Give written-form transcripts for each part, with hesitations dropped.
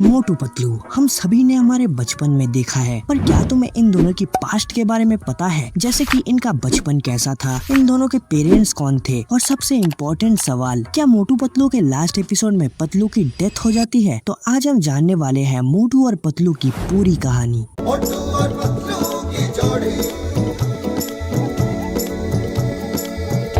मोटू पतलू हम सभी ने हमारे बचपन में देखा है, पर क्या तुम्हें इन दोनों की पास्ट के बारे में पता है? जैसे कि इनका बचपन कैसा था, इन दोनों के पेरेंट्स कौन थे, और सबसे इम्पोर्टेंट सवाल, क्या मोटू पतलू के लास्ट एपिसोड में पतलू की डेथ हो जाती है? तो आज हम जानने वाले हैं मोटू और पतलू की पूरी कहानी। मोटू और पतलू की जोड़ी।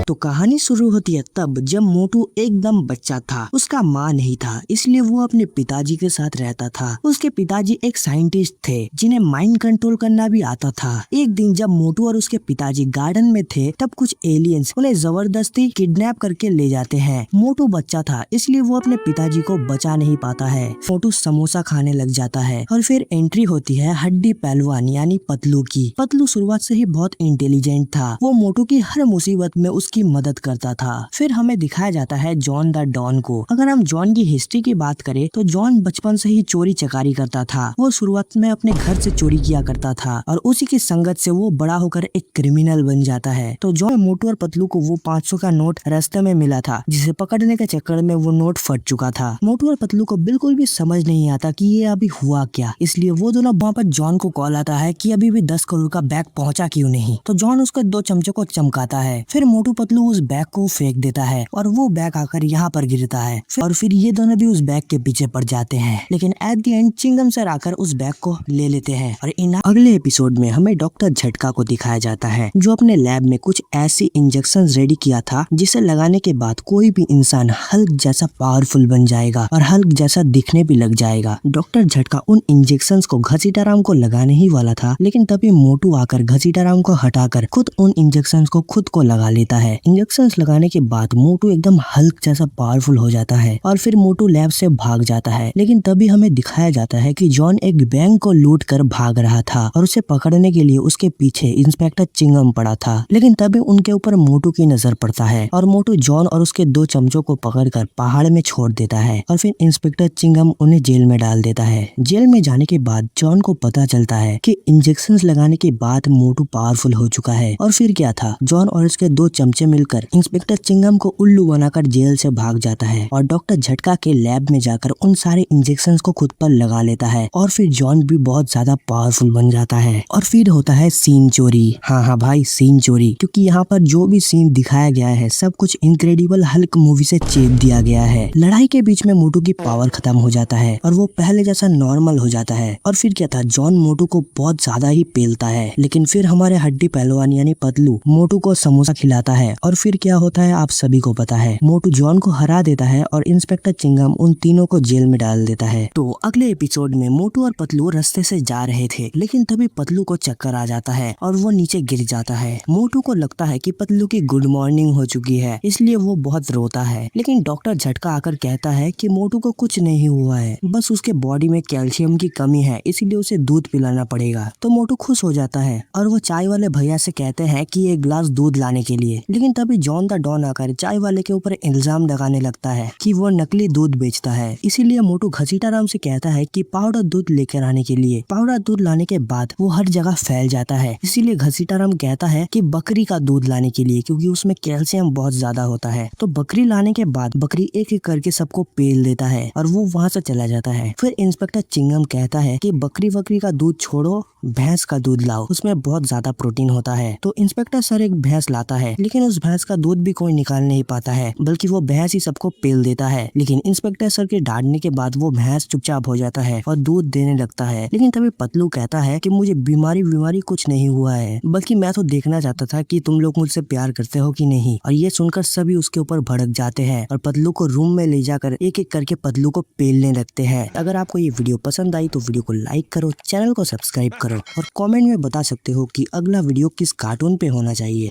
तो कहानी शुरू होती है तब जब मोटू एकदम बच्चा था। उसका माँ नहीं था, इसलिए वो अपने पिताजी के साथ रहता था। उसके पिताजी एक साइंटिस्ट थे जिन्हें माइंड कंट्रोल करना भी आता था। एक दिन जब मोटू और उसके पिताजी गार्डन में थे तब कुछ एलियंस उन्हें जबरदस्ती किडनैप करके ले जाते हैं। मोटू बच्चा था, इसलिए वो अपने पिताजी को बचा नहीं पाता है। मोटू समोसा खाने लग जाता है और फिर एंट्री होती है हड्डी पहलवान यानी पतलू की। पतलू शुरुआत से ही बहुत इंटेलिजेंट था। वो मोटू की हर मुसीबत में उसकी मदद करता था। फिर हमें दिखाया जाता है जॉन द डॉन को। अगर हम जॉन की हिस्ट्री की बात करें तो जॉन बचपन से ही चोरी चकारी करता था। वो शुरुआत में अपने घर से चोरी किया करता था और उसी की संगत से वो बड़ा होकर एक क्रिमिनल बन जाता है। तो जॉन, मोटू और पतलू को वो 500 का नोट रास्ते में मिला था, जिसे पकड़ने के चक्कर में वो नोट फट चुका था। मोटू और पतलू को बिल्कुल भी समझ नहीं आता कि ये अभी हुआ क्या, इसलिए वो दोनों वहाँ पर जॉन को कॉल आता है कि अभी भी 10 करोड़ का बैग पहुंचा क्यों नहीं। तो जॉन उसके 2 चमचों को चमकाता है। फिर मोटू पतलू उस बैग को फेंक देता है और वो बैग आकर यहाँ पर गिरता है और फिर ये दोनों भी उस बैग के पीछे पड़ जाते हैं। लेकिन एट द एंड चिंगम सर आकर उस बैग को ले लेते हैं। और इन अगले एपिसोड में हमें डॉक्टर झटका को दिखाया जाता है, जो अपने लैब में कुछ ऐसी इंजेक्शन रेडी किया था जिसे लगाने के बाद कोई भी इंसान हल्क जैसा पावरफुल बन जाएगा और हल्क जैसा दिखने भी लग जाएगा। डॉक्टर झटका उन इंजेक्शन को घसीटाराम को लगाने ही वाला था, लेकिन तभी मोटू आकर घसीटाराम को हटाकर खुद उन इंजेक्शन को खुद को लगा लेता है। इंजेक्शन लगाने के बाद मोटू एकदम हल्क जैसा पावरफुल हो जाता है और फिर मोटू लैब से भाग जाता है। लेकिन तभी हमें दिखाया जाता है कि जॉन एक बैंक को लूट कर भाग रहा था और उसे पकड़ने के लिए उसके पीछे इंस्पेक्टर चिंगम पड़ा था। लेकिन तभी उनके ऊपर मोटू की नजर पड़ता है और मोटू जॉन और उसके 2 चमचों को पकड़कर पहाड़ में छोड़ देता है और फिर इंस्पेक्टर चिंगम उन्हें जेल में डाल देता है। जेल में जाने के बाद जॉन को पता चलता है कि इंजेक्शन लगाने के बाद मोटू पावरफुल हो चुका है। और फिर क्या था, जॉन और उसके 2 चमचे मिलकर इंस्पेक्टर चिंगम को उल्लू बनाकर जेल से भाग जाता है और डॉक्टर झटका के लैब में जाकर उन सारे इंजेक्शंस को खुद पर लगा लेता है और फिर जॉन भी बहुत ज्यादा पावरफुल बन जाता है। और फिर होता है सीन चोरी। हाँ भाई, सीन चोरी, क्योंकि यहाँ पर जो भी सीन दिखाया गया है सब कुछ इनक्रेडिबल हल्क मूवी से चेप दिया गया है। लड़ाई के बीच में मोटू की पावर खत्म हो जाता है और वो पहले जैसा नॉर्मल हो जाता है। और फिर क्या था, जॉन मोटू को बहुत ज्यादा ही पेलता है। लेकिन फिर हमारे हड्डी पहलवान यानी पतलू मोटू को समोसा खिलाता है और फिर क्या होता है आप सभी को पता है। मोटू जॉन को हरा देता है और इंस्पेक्टर चिंगम उन तीनों को जेल में डाल देता है। तो अगले एपिसोड में मोटू और पतलू रास्ते से जा रहे थे, लेकिन तभी पतलू को चक्कर आ जाता है और वो नीचे गिर जाता है। मोटू को लगता है कि पतलू की गुड मॉर्निंग हो चुकी है, इसलिए वो बहुत रोता है। लेकिन डॉक्टर झटका आकर कहता है कि मोटू को कुछ नहीं हुआ है, बस उसके बॉडी में कैल्शियम की कमी है, इसीलिए उसे दूध पिलाना पड़ेगा। तो मोटू खुश हो जाता है और वो चाय वाले भैया से कहते हैं कि 1 गिलास दूध लाने के लिए। लेकिन तभी जॉन द डॉन आकर चाय वाले के ऊपर इल्जाम लगाने लगता है कि वो नकली दूध बेचता है। इसीलिए मोटू घसीटाराम से कहता है कि पाउडर दूध लेकर आने के लिए। पाउडर दूध लाने के बाद वो हर जगह फैल जाता है, इसीलिए घसीटाराम कहता है कि बकरी का दूध लाने के लिए, क्योंकि उसमें कैल्शियम बहुत ज्यादा होता है। तो बकरी लाने के बाद बकरी एक एक करके सबको पेल देता है और वो वहाँ से चला जाता है। फिर इंस्पेक्टर चिंगम कहता है कि बकरी का दूध छोड़ो, भैंस का दूध लाओ, उसमें बहुत ज्यादा प्रोटीन होता है। तो इंस्पेक्टर सर एक भैंस लाता है, लेकिन उस भैंस का दूध भी कोई निकाल नहीं पाता है, बल्कि वो भैंस ही सबको पेल देता है। लेकिन इंस्पेक्टर सर के डांटने के बाद वो भैंस चुपचाप हो जाता है और दूध देने लगता है। लेकिन तभी पतलू कहता है कि मुझे बीमारी कुछ नहीं हुआ है, बल्कि मैं तो देखना चाहता था कि तुम लोग मुझसे प्यार करते हो कि नहीं। और ये सुनकर सभी उसके ऊपर भड़क जाते हैं और पतलू को रूम में ले जाकर एक एक करके पतलू को पेलने लगते हैं। अगर आपको ये वीडियो पसंद आई तो वीडियो को लाइक करो, चैनल को सब्सक्राइब करो और कमेंट में बता सकते हो कि अगला वीडियो किस कार्टून पे होना चाहिए।